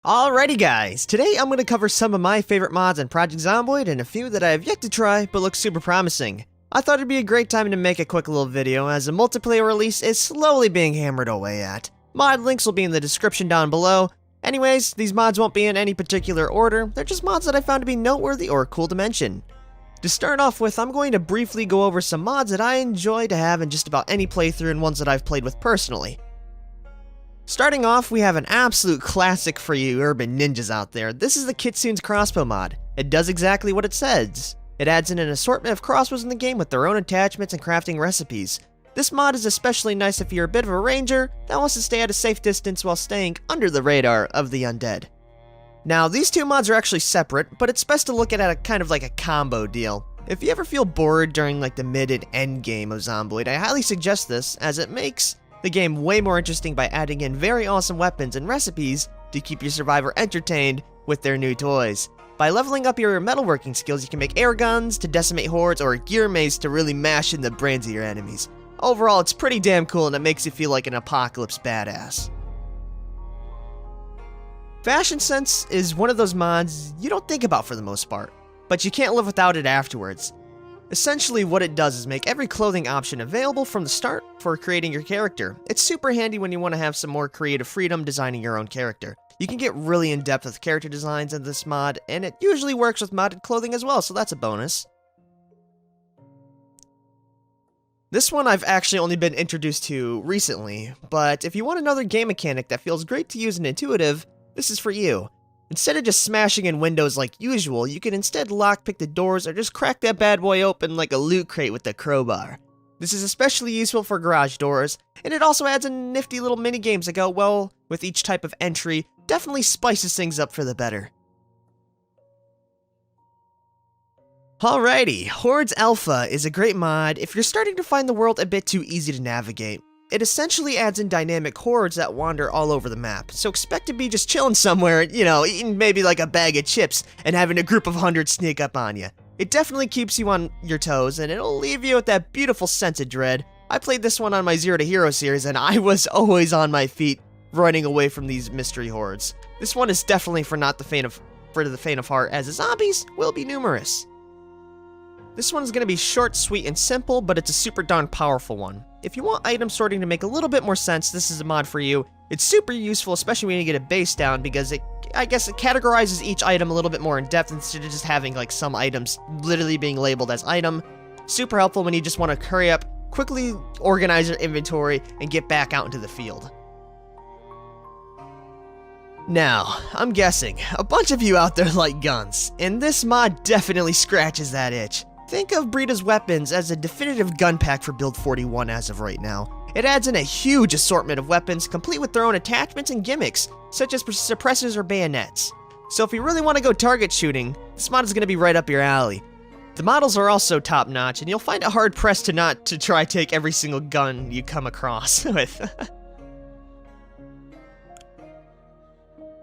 Alrighty guys, today I'm going to cover some of my favorite mods in Project Zomboid and a few that I have yet to try but look super promising. I thought it'd be a great time to make a quick little video as a multiplayer release is slowly being hammered away at. Mod links will be in the description down below. Anyways, these mods won't be in any particular order, they're just mods that I found to be noteworthy or cool to mention. To start off with, I'm going to briefly go over some mods that I enjoy to have in just about any playthrough and ones that I've played with personally. Starting off, we have an absolute classic for you urban ninjas out there. This is the Kitsunes Crossbow mod. It does exactly what it says. It adds in an assortment of crossbows in the game with their own attachments and crafting recipes. This mod is especially nice if you're a bit of a ranger that wants to stay at a safe distance while staying under the radar of the undead. Now, these two mods are actually separate, but it's best to look at it as kind of like a combo deal. If you ever feel bored during like the mid and end game of Zomboid, I highly suggest this as it makes the game way more interesting by adding in very awesome weapons and recipes to keep your survivor entertained with their new toys. By leveling up your metalworking skills, you can make air guns to decimate hordes or gear mace to really mash in the brains of your enemies. Overall, it's pretty damn cool and it makes you feel like an apocalypse badass. Fashion Sense is one of those mods you don't think about for the most part, but you can't live without it afterwards. Essentially, what it does is make every clothing option available from the start for creating your character. It's super handy when you want to have some more creative freedom designing your own character. You can get really in-depth with character designs in this mod, and it usually works with modded clothing as well, so that's a bonus. This one I've actually only been introduced to recently, but if you want another game mechanic that feels great to use and intuitive, this is for you. Instead of just smashing in windows like usual, you can instead lockpick the doors or just crack that bad boy open like a loot crate with the crowbar. This is especially useful for garage doors, and it also adds in nifty little mini-games that go well with each type of entry, definitely spices things up for the better. Alrighty, Hordes Alpha is a great mod if you're starting to find the world a bit too easy to navigate. It essentially adds in dynamic hordes that wander all over the map, so expect to be just chilling somewhere, you know, eating maybe like a bag of chips and having a group of hundreds sneak up on you. It definitely keeps you on your toes and it'll leave you with that beautiful sense of dread. I played this one on my Zero to Hero series and I was always on my feet running away from these mystery hordes. This one is definitely for the faint of heart as the zombies will be numerous. This one's going to be short, sweet, and simple, but it's a super darn powerful one. If you want item sorting to make a little bit more sense, this is a mod for you. It's super useful, especially when you get a base down, because I guess it categorizes each item a little bit more in depth instead of just having like some items literally being labeled as item. Super helpful when you just want to hurry up, quickly organize your inventory, and get back out into the field. Now, I'm guessing a bunch of you out there like guns, and this mod definitely scratches that itch. Think of Britas Weapons as a definitive gun pack for Build 41 as of right now. It adds in a huge assortment of weapons, complete with their own attachments and gimmicks, such as suppressors or bayonets. So if you really want to go target shooting, this mod is going to be right up your alley. The models are also top notch, and you'll find it hard pressed to not to try take every single gun you come across with.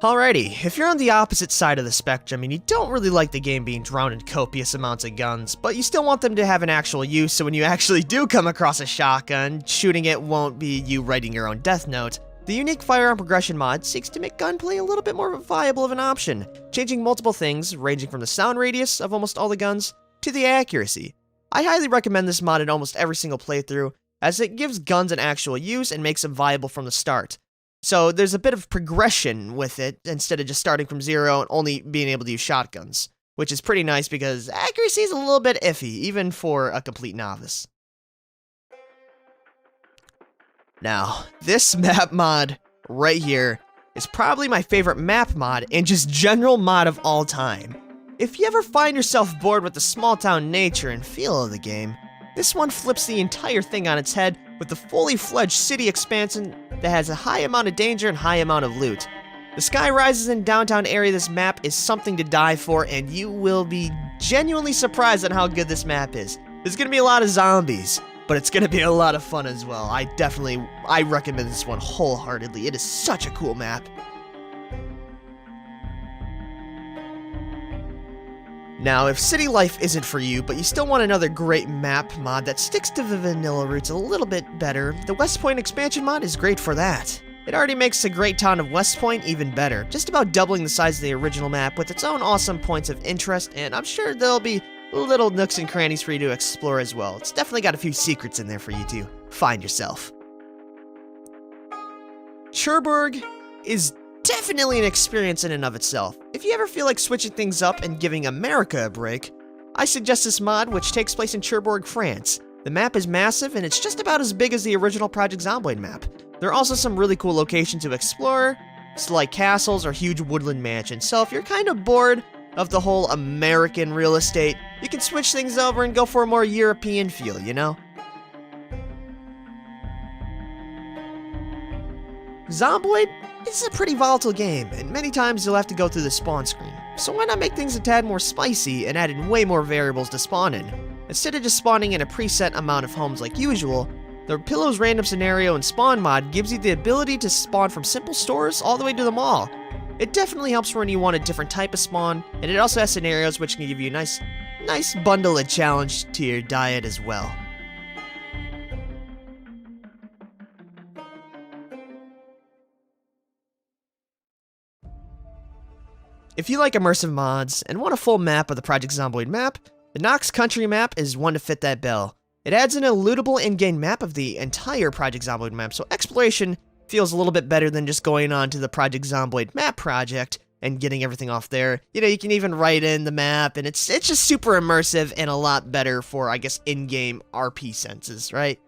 Alrighty, if you're on the opposite side of the spectrum and you don't really like the game being drowned in copious amounts of guns, but you still want them to have an actual use so when you actually do come across a shotgun, shooting it won't be you writing your own death note, the unique Firearm progression mod seeks to make gunplay a little bit more viable of an option, changing multiple things ranging from the sound radius of almost all the guns to the accuracy. I highly recommend this mod in almost every single playthrough as it gives guns an actual use and makes them viable from the start. So there's a bit of progression with it, instead of just starting from zero and only being able to use shotguns, which is pretty nice because accuracy is a little bit iffy, even for a complete novice. Now, this map mod right here is probably my favorite map mod and just general mod of all time. If you ever find yourself bored with the small town nature and feel of the game, this one flips the entire thing on its head with the fully fledged city expansion that has a high amount of danger and high amount of loot. The sky rises in downtown area. This map is something to die for, and you will be genuinely surprised at how good this map is. There's gonna be a lot of zombies, but it's gonna be a lot of fun as well. I recommend this one wholeheartedly. It is such a cool map. Now, if city life isn't for you, but you still want another great map mod that sticks to the vanilla roots a little bit better, the West Point expansion mod is great for that. It already makes the great town of West Point even better, just about doubling the size of the original map with its own awesome points of interest, and I'm sure there'll be little nooks and crannies for you to explore as well. It's definitely got a few secrets in there for you to find yourself. Cherbourg is definitely an experience in and of itself. If you ever feel like switching things up and giving America a break, I suggest this mod, which takes place in Cherbourg, France. The map is massive, and it's just about as big as the original Project Zomboid map. There are also some really cool locations to explore, like castles or huge woodland mansions, so if you're kind of bored of the whole American real estate, you can switch things over and go for a more European feel, you know? Zomboid is a pretty volatile game, and many times you'll have to go through the spawn screen, so why not make things a tad more spicy and add in way more variables to spawn in? Instead of just spawning in a preset amount of homes like usual, the Pillow's random scenario and spawn mod gives you the ability to spawn from simple stores all the way to the mall. It definitely helps when you want a different type of spawn, and it also has scenarios which can give you a nice bundle of challenge to your diet as well. If you like immersive mods and want a full map of the Project Zomboid map, the Knox Country Map is one to fit that bill. It adds in a lootable in-game map of the entire Project Zomboid map, so exploration feels a little bit better than just going on to the Project Zomboid map project and getting everything off there. You know, you can even write in the map, and it's just super immersive and a lot better for, I guess, in-game RP senses, right?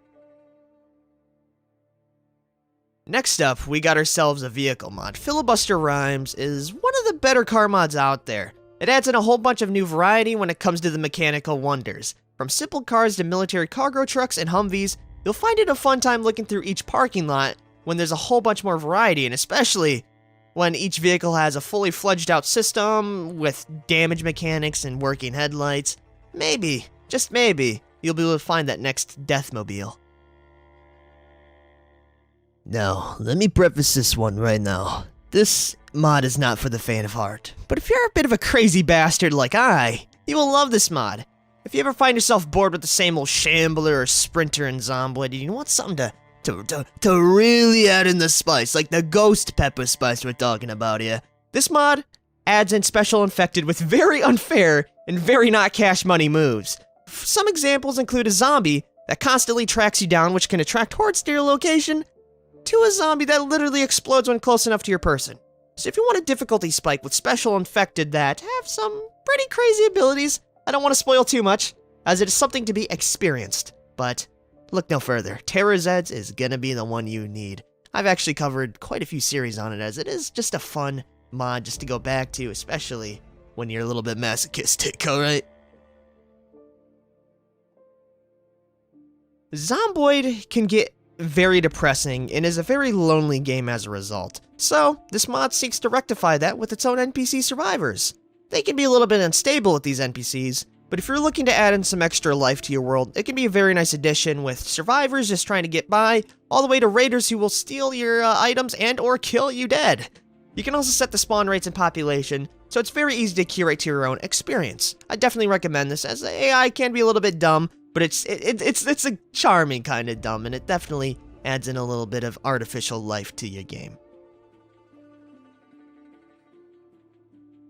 Next up, we got ourselves a vehicle mod. Filibuster Rhymes is one of the better car mods out there. It adds in a whole bunch of new variety when it comes to the mechanical wonders. From simple cars to military cargo trucks and Humvees, you'll find it a fun time looking through each parking lot when there's a whole bunch more variety, and especially when each vehicle has a fully fledged out system with damage mechanics and working headlights. Maybe, just maybe, you'll be able to find that next Deathmobile. Now, let me preface this one right now. This mod is not for the faint of heart, but if you're a bit of a crazy bastard like you will love this mod. If you ever find yourself bored with the same old Shambler or Sprinter in Zomboid and you want something to really add in the spice, like the ghost pepper spice we're talking about here, this mod adds in special infected with very unfair and very not cash money moves. Some examples include a zombie that constantly tracks you down, which can attract hordes to your location, to a zombie that literally explodes when close enough to your person. So if you want a difficulty spike with special infected that have some pretty crazy abilities, I don't want to spoil too much, as it is something to be experienced. But look no further, Terror Zeds is gonna be the one you need. I've actually covered quite a few series on it, as it is just a fun mod just to go back to, especially when you're a little bit masochistic, alright? Zomboid can get very depressing and is a very lonely game as a result. So, this mod seeks to rectify that with its own NPC survivors. They can be a little bit unstable with these NPCs, but if you're looking to add in some extra life to your world, it can be a very nice addition with survivors just trying to get by, all the way to raiders who will steal your items and or kill you dead. You can also set the spawn rates and population, so it's very easy to curate to your own experience. I definitely recommend this, as the AI can be a little bit dumb, but it's a charming kind of dumb, and it definitely adds in a little bit of artificial life to your game.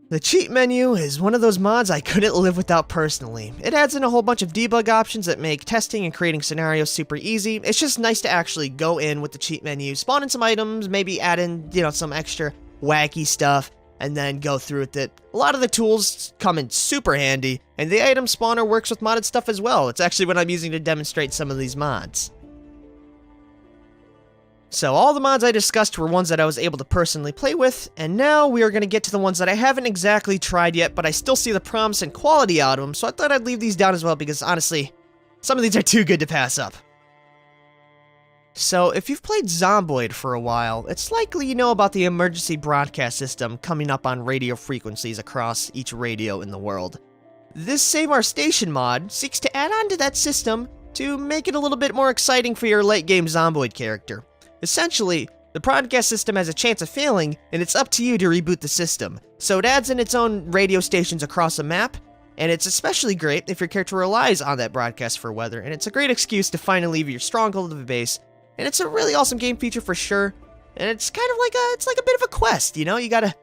The cheat menu is one of those mods I couldn't live without personally. It adds in a whole bunch of debug options that make testing and creating scenarios super easy. It's just nice to actually go in with the cheat menu, spawn in some items, maybe add in, some extra wacky stuff, and then go through with it. A lot of the tools come in super handy, and the item spawner works with modded stuff as well. It's actually what I'm using to demonstrate some of these mods. So all the mods I discussed were ones that I was able to personally play with, and now we are going to get to the ones that I haven't exactly tried yet, but I still see the promise and quality out of them, so I thought I'd leave these down as well because honestly, some of these are too good to pass up. So if you've played Zomboid for a while, it's likely you know about the emergency broadcast system coming up on radio frequencies across each radio in the world. This Save Our Station mod seeks to add on to that system to make it a little bit more exciting for your late game Zomboid character. Essentially, the broadcast system has a chance of failing, and it's up to you to reboot the system. So it adds in its own radio stations across the map, and it's especially great if your character relies on that broadcast for weather, and it's a great excuse to finally leave your stronghold of a base, and it's a really awesome game feature for sure. And it's kind of like a bit of a quest, you know? You gotta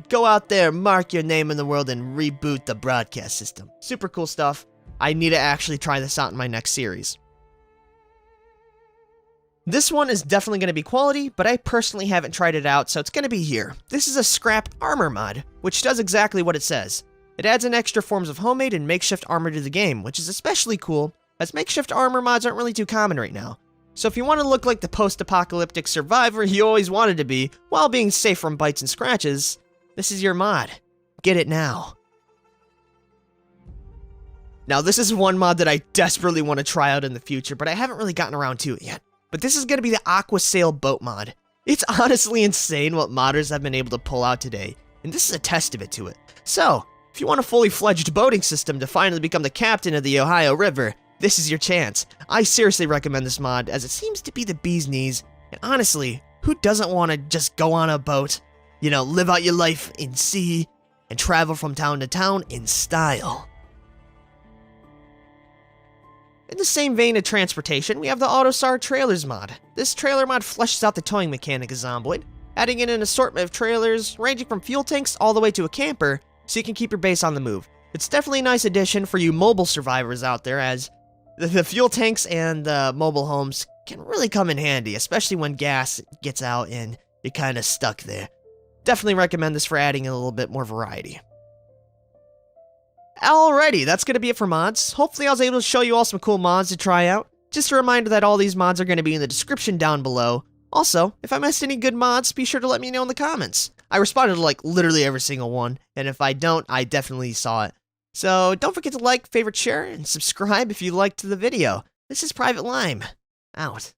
go out there, mark your name in the world, and reboot the broadcast system. Super cool stuff. I need to actually try this out in my next series. This one is definitely going to be quality, but I personally haven't tried it out, so it's going to be here. This is a scrap armor mod, which does exactly what it says. It adds in extra forms of homemade and makeshift armor to the game, which is especially cool, as makeshift armor mods aren't really too common right now. So if you want to look like the post-apocalyptic survivor you always wanted to be, while being safe from bites and scratches, this is your mod. Get it now. Now this is one mod that I desperately want to try out in the future, but I haven't really gotten around to it yet. But this is going to be the Aquasail Boat Mod. It's honestly insane what modders have been able to pull out today, and this is a testament to it. So, if you want a fully fledged boating system to finally become the captain of the Ohio River, this is your chance. I seriously recommend this mod, as it seems to be the bee's knees, and honestly, who doesn't want to just go on a boat, you know, live out your life in sea, and travel from town to town in style? In the same vein of transportation, we have the Autotsar Trailers mod. This trailer mod fleshes out the towing mechanic of Zomboid, adding in an assortment of trailers ranging from fuel tanks all the way to a camper, so you can keep your base on the move. It's definitely a nice addition for you mobile survivors out there, as the fuel tanks and the mobile homes can really come in handy, especially when gas gets out and you're kind of stuck there. Definitely recommend this for adding a little bit more variety. Alrighty, that's going to be it for mods. Hopefully I was able to show you all some cool mods to try out. Just a reminder that all these mods are going to be in the description down below. Also, if I missed any good mods, be sure to let me know in the comments. I responded to like literally every single one, and if I don't, I definitely saw it. So don't forget to like, favorite, share, and subscribe if you liked the video. This is Private Lime. Out.